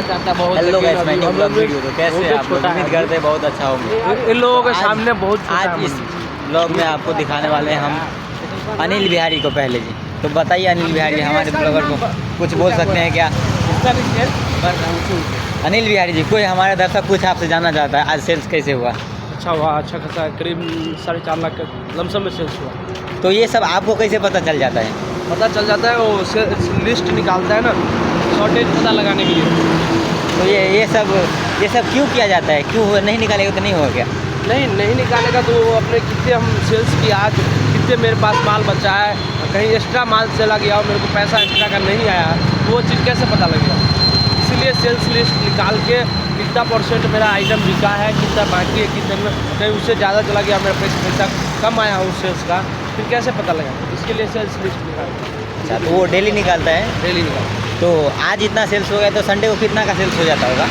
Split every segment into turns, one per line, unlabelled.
कहाँ जाता है बहुत।
हेलो गाइस, मैं न्यू ब्लॉग वीडियो तो कैसे हैं आप लोग? उम्मीद करते हैं बहुत अच्छा होंगे।
इन लोगों के सामने बहुत
आज इस ब्लॉग में आपको दिखाने वाले हैं हम अनिल बिहारी को। पहले जी तो बताइए, अनिल बिहारी हमारे ब्लॉगर को कुछ बोल सकते हैं क्या? अनिल बिहारी जी, कोई हमारे दर्शक कुछ आपसे जानना चाहता है, आज सेल्स कैसे हुआ?
अच्छा हुआ, अच्छा खासा करीब 4.5 लाख का लमसम में सेल्स हुआ।
तो ये सब आपको कैसे पता चल जाता है?
पता चल जाता है, वो लिस्ट निकालता है ना, शॉर्टेज पता लगाने के लिए।
तो ये सब क्यों किया जाता है? क्यों नहीं निकालेगा तो नहीं होगा क्या?
नहीं निकालेगा तो वो अपने कितने हम सेल्स किया, आज कितने मेरे पास माल बचा है, कहीं एक्स्ट्रा माल चला गया और मेरे को पैसा एक्स्ट्रा का नहीं आया, तो वो चीज़ कैसे पता लगेगा? इसीलिए सेल्स लिस्ट निकाल के कितना परसेंट मेरा आइटम बिका है, कितना बाकी है, कितने में कहीं उससे ज़्यादा चला गया, मेरा पैसा कम आया उस सेल्स का, फिर कैसे पता लगेगा? इसके लिए सेल्स लिस्ट निकालते हैं।
अच्छा, तो वो डेली निकालता है?
डेली निकालते हैं।
तो आज इतना सेल्स हो गया तो संडे को कितना का सेल्स हो जाता होगा?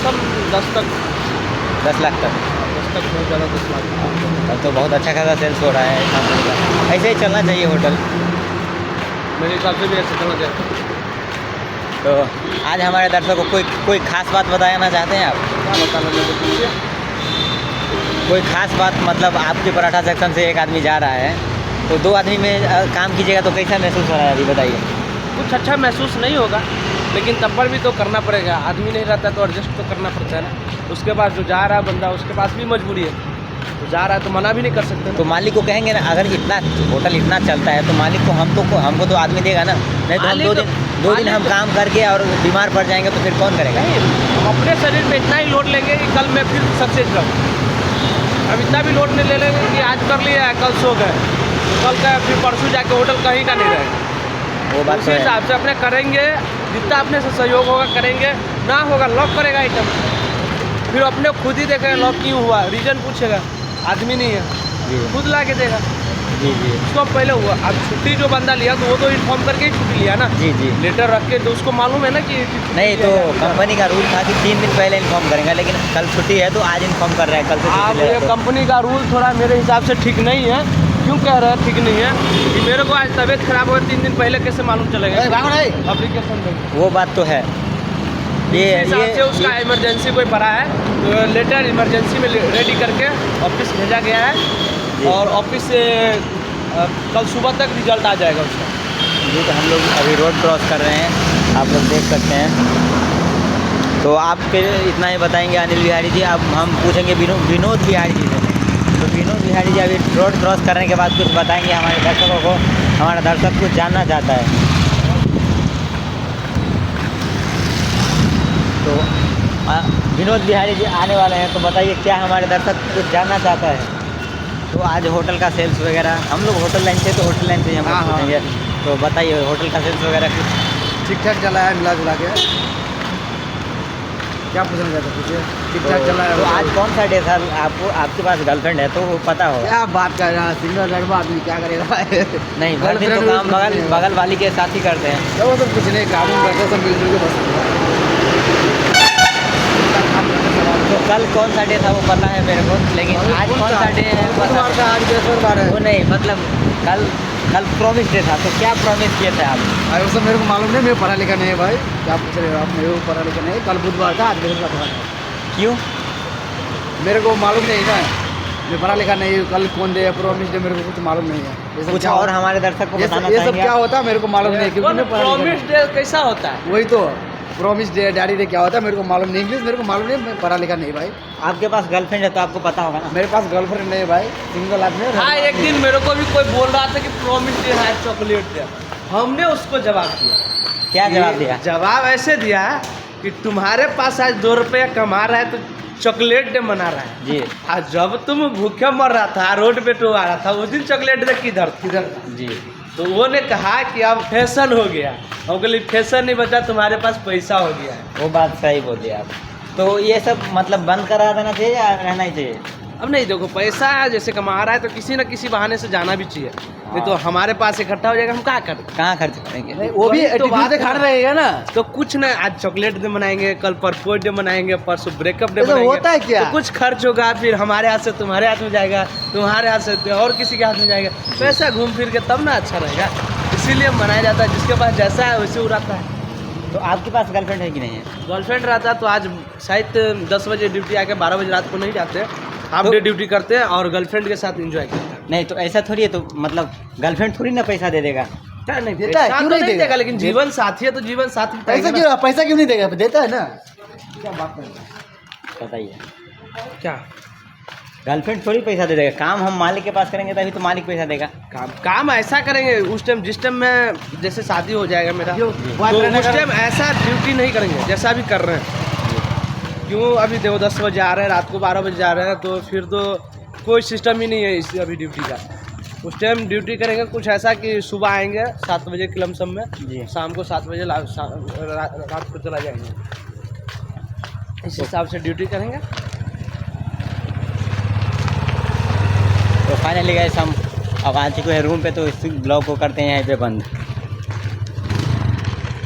सब 10 तक
10 लाख तक।
10 तक बहुत ज़्यादा 10 लाख।
तब तो बहुत अच्छा खासा सेल्स हो रहा है कंपनी का। ऐसे ही चलना चाहिए होटल,
मेरे हिसाब से भी ऐसे चलना चाहिए।
तो आज हमारे दर्शकों को कोई खास बात बताना चाहते हैं आप?
क्या बताना चाहते पूछिए।
कोई खास बात, मतलब आपके पराठा सेक्शन से एक आदमी जा रहा है तो 2 आदमी में काम कीजिएगा तो कैसा महसूस हो रहा है अभी बताइए?
कुछ अच्छा महसूस नहीं होगा, लेकिन तब पर भी तो करना पड़ेगा, आदमी नहीं रहता तो एडजस्ट तो करना पड़ता है ना। उसके बाद जो जा रहा है बंदा, उसके पास भी मजबूरी है, तो जा रहा है तो मना भी नहीं कर सकते ना।
तो मालिक को कहेंगे ना, अगर इतना होटल इतना चलता है तो मालिक को हमको तो आदमी देगा ना, नहीं तो हम दो दिन हम काम करके और बीमार पड़ जाएंगे तो फिर कौन करेगा?
हम अपने शरीर में इतना ही लोड लेंगे कि कल मैं फिर सक्सेस रहूँ। हम इतना भी लोड नहीं ले लेंगे कि आज कर लिया कल सो गए, कल का फिर परसों जाके होटल कहीं का नहीं रहेगा।
वो बात
उसी हिसाब से अपने करेंगे, जितना अपने से सहयोग होगा करेंगे, ना होगा लॉक करेगा आइटम, फिर अपने खुद ही देखेगा लॉक क्यों हुआ, रीजन पूछेगा, आदमी नहीं है खुद ला के देगा।
जी
उसको पहले हुआ, अब छुट्टी जो बंदा लिया तो वो तो इन्फॉर्म करके ही छुट्टी लिया ना।
जी
लेटर रख के, तो उसको मालूम है ना कि
नहीं, तो कंपनी का रूल था कि 3 दिन पहले इन्फॉर्म करेंगे, लेकिन कल छुट्टी है तो आज इन्फॉर्म कर रहे हैं, कल से
आप ये कंपनी का रूल थोड़ा मेरे हिसाब से ठीक नहीं है। क्यों कह रहे हैं ठीक नहीं है? कि मेरे को आज तबीयत खराब हो 3 दिन पहले कैसे मालूम चलेगा? एप्लीकेशन में वो
बात तो है।
ये उसका इमरजेंसी कोई पड़ा है तो लेटर इमरजेंसी में रेडी करके ऑफिस भेजा गया है और ऑफिस से कल सुबह तक रिजल्ट आ जाएगा उसका।
जी, तो हम लोग अभी रोड क्रॉस कर रहे हैं, आप लोग देख सकते हैं। तो आप फिर इतना ही बताएंगे अनिल बिहारी जी। अब हम पूछेंगे विनोद बिहारी जी से। तो विनोद बिहारी जी अभी रोड क्रॉस करने के बाद कुछ बताएंगे हमारे दर्शकों को, हमारा दर्शक कुछ जानना चाहता है। तो विनोद बिहारी जी आने वाले हैं, तो बताइए क्या हमारे दर्शक कुछ जानना चाहता है? तो आज होटल का सेल्स वगैरह, हम लोग होटल लाइन से, तो होटल लाइन से ही हम लोग पूछेंगे। तो बताइए होटल का सेल्स वगैरह कुछ
ठीक ठाक चला है, मिला जुला के। क्या पूछना चाहते पूछिए। ठीक ठाक चला है।
तो आज कौन सा डे था? आपके पास गर्लफ्रेंड है तो वो पता हो।
क्या बात कर रहा है, सिंगल लड़का आदमी क्या करेगा?
नहीं, भर दिन तो काम बगल वाली के साथ ही करते हैं।
तो वो सब कुछ नहीं, काम करते सब मिलजुल के बस।
तो कल कौन सा डे था वो पता है मेरे को, लेकिन आज कौन सा डे है
आज बृहस्पतिवार है।
वो नहीं, मतलब कल प्रॉमिस डे था, तो क्या प्रॉमिस किए थे आप?
अरे वो सब मेरे को मालूम नहीं, मैं पढ़ा लिखा नहीं है भाई, क्या पूछ रहे हो आप? मेरे को पढ़ा लिखा नहीं। कल बुधवार था, आज बृहस्पतिवार है।
क्यों?
मेरे को मालूम नहीं ना, मैं पढ़ा लिखा नहीं। कल कौन डे है, प्रॉमिस डे, मेरे को कुछ मालूम नहीं है।
कुछ और हमारे दर्शक को बताना
ये सब क्या होता है मेरे को मालूम नहीं, क्योंकि मैं
प्रॉमिस डे कैसा होता है?
वही तो प्रॉमिस डे डैडी डे क्या होता है मेरे को मालूम नहीं, इंग्लिश मेरे को मालूम नहीं, मैं पढ़ा लिखा नहीं भाई।
आपके पास गर्लफ्रेंड है तो आपको पता होगा ना।
मेरे पास गर्लफ्रेंड नहीं है भाई, सिंगल आदमी।
हाँ, एक दिन मेरे को भी कोई बोल रहा था कि प्रॉमिस डे है, चॉकलेट दे। हमने उसको जवाब दिया।
क्या जवाब दिया?
जवाब ऐसे दिया कि तुम्हारे पास आज 2 रुपया कमा रहा है तो चॉकलेट डे मना रहा है
जी।
आज जब तुम भूखे मर रहा था, रोड पे तो आ रहा था, उस दिन चॉकलेट डे किधर
जी।
तो वो ने कहा कि अब फैशन हो गया। हम कहली फैशन नहीं बचा, तुम्हारे पास पैसा हो गया है।
वो बात सही बोली आप। तो ये सब मतलब बंद करा देना चाहिए या रहना ही चाहिए?
अब नहीं, देखो पैसा जैसे कमा रहा है तो किसी न किसी बहाने से जाना भी चाहिए, नहीं तो हमारे पास इकट्ठा हो जाएगा, हम क्या करें?
कहाँ खर्च करेंगे?
वो भी
तो बात
खा रहे हैं ना।
तो कुछ नहीं, आज चॉकलेट डे मनाएंगे, कल प्रपोज डे मनाएंगे, परसों ब्रेकअप डे मनाएंगे।
होता है क्या?
तो कुछ खर्च होगा, फिर हमारे हाथ से तुम्हारे हाथ में जाएगा, तुम्हारे हाथ से और किसी के हाथ में जाएगा, पैसा घूम फिर के तब ना अच्छा रहेगा। इसीलिए मनाया जाता है, जिसके पास जैसा है वैसे उड़ाता है।
तो आपके पास गर्लफ्रेंड है कि नहीं है?
गर्लफ्रेंड रहता तो आज शायद 10 बजे ड्यूटी आके 12 बजे रात को नहीं जाते, हाफ डे ड्यूटी करते और गर्लफ्रेंड के साथ एंजॉय करते।
नहीं तो ऐसा थोड़ी है, तो मतलब गर्लफ्रेंड थोड़ी ना पैसा दे देगा।
क्या नहीं
देता है,
पैसा
क्यों
तो
नहीं देगा?
लेकिन जीवन साथी है तो जीवन साथी
पैसा क्यों नहीं देगा? देता है ना। क्या बात है?
बताइए,
क्या
गर्लफ्रेंड थोड़ी पैसा दे देगा। काम हम मालिक के पास करेंगे तभी तो मालिक पैसा देगा।
काम ऐसा करेंगे उस टाइम, जिस टाइम में जैसे शादी हो जाएगा मेरा तो
boyfriend
उस टाइम ऐसा ड्यूटी नहीं करेंगे जैसा अभी कर रहे हैं। क्यों अभी देखो 10 बजे आ रहे हैं, रात को 12 बजे जा रहे हैं, तो फिर तो कोई सिस्टम ही नहीं है इस अभी ड्यूटी का। उस टाइम ड्यूटी करेंगे कुछ ऐसा कि सुबह आएंगे 7 बजे के लमसम में,
जी।
शाम को 7 बजे रात को चला जाएंगे। इस हिसाब से ड्यूटी करेंगे।
तो फाइनली गाइस हम अब आ चुके हैं रूम पे, तो इस ब्लॉग को करते हैं यहीं पे बंद।